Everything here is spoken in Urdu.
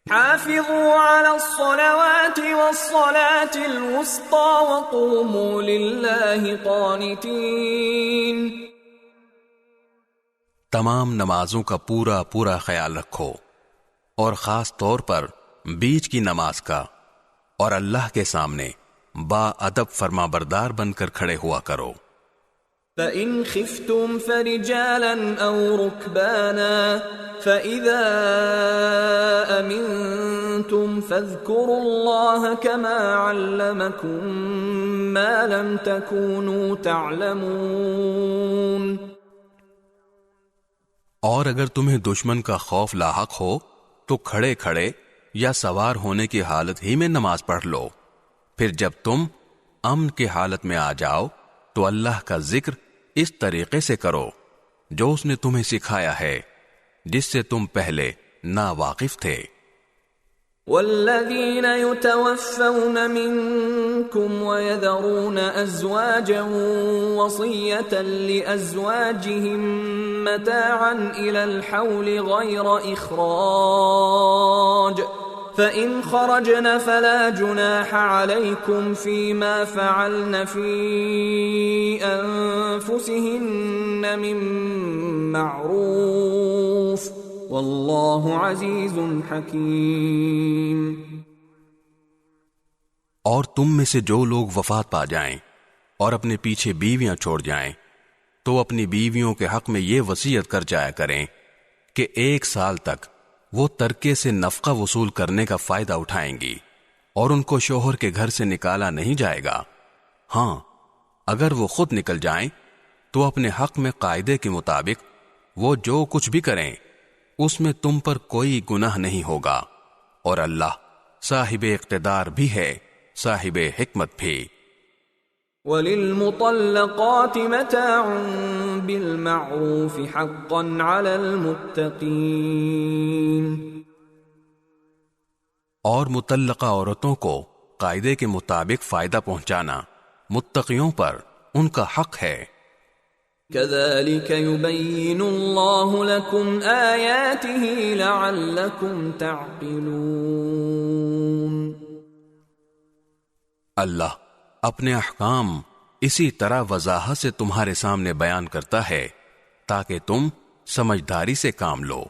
حافظوا على الصلوات والصلاة الوسطى وقوموا لله قانتين. تمام نمازوں کا پورا پورا خیال رکھو، اور خاص طور پر بیچ کی نماز کا، اور اللہ کے سامنے با ادب فرما بردار بن کر کھڑے ہوا کرو. فَإِنْ خِفْتُمْ فَرِجَالًا أَوْ رُكْبَانًا فَإِذَا أَمِنْتُمْ فَاذْكُرُوا اللَّهَ كَمَا عَلَّمَكُمْ مَا لَمْ تَكُونُوا تَعْلَمُونَ. اور اگر تمہیں دشمن کا خوف لاحق ہو تو کھڑے کھڑے یا سوار ہونے کی حالت ہی میں نماز پڑھ لو. پھر جب تم امن کی حالت میں آ جاؤ تو اللہ کا ذکر اس طریقے سے کرو جو اس نے تمہیں سکھایا ہے، جس سے تم پہلے ناواقف تھے. والذین یتوفون منکم ویذرون ازواجا وصیة لازواجهم متاعا الى الحول غیر اخراج فَإِنْ خَرَجْنَ فَلَا جُنَاحَ عَلَيْكُمْ فِي مَا فَعَلْنَ فِي أَنفُسِهِنَّ مِن مَّعْرُوفٍ وَاللَّهُ عَزِيزٌ حَكِيمٌ. اور تم میں سے جو لوگ وفات پا جائیں اور اپنے پیچھے بیویاں چھوڑ جائیں تو اپنی بیویوں کے حق میں یہ وصیت کر جایا کریں کہ 1 سال تک وہ ترکے سے نفقہ وصول کرنے کا فائدہ اٹھائیں گی اور ان کو شوہر کے گھر سے نکالا نہیں جائے گا. ہاں، اگر وہ خود نکل جائیں تو اپنے حق میں قاعدے کے مطابق وہ جو کچھ بھی کریں اس میں تم پر کوئی گناہ نہیں ہوگا، اور اللہ صاحب اقتدار بھی ہے، صاحب حکمت بھی. وَلِلْمُطَلَّقَاتِ مَتَاعٌ بِالْمَعْرُوفِ حَقًّا عَلَى الْمُتَّقِينَ. اور مطلقہ عورتوں کو قاعدے کے مطابق فائدہ پہنچانا متقیوں پر ان کا حق ہے. كَذَلِكَ يُبَيِّنُ اللَّهُ لَكُمْ آيَاتِهِ لَعَلَّكُمْ تَعْقِلُونَ. اللہ اپنے احکام اسی طرح وضاحت سے تمہارے سامنے بیان کرتا ہے تاکہ تم سمجھداری سے کام لو.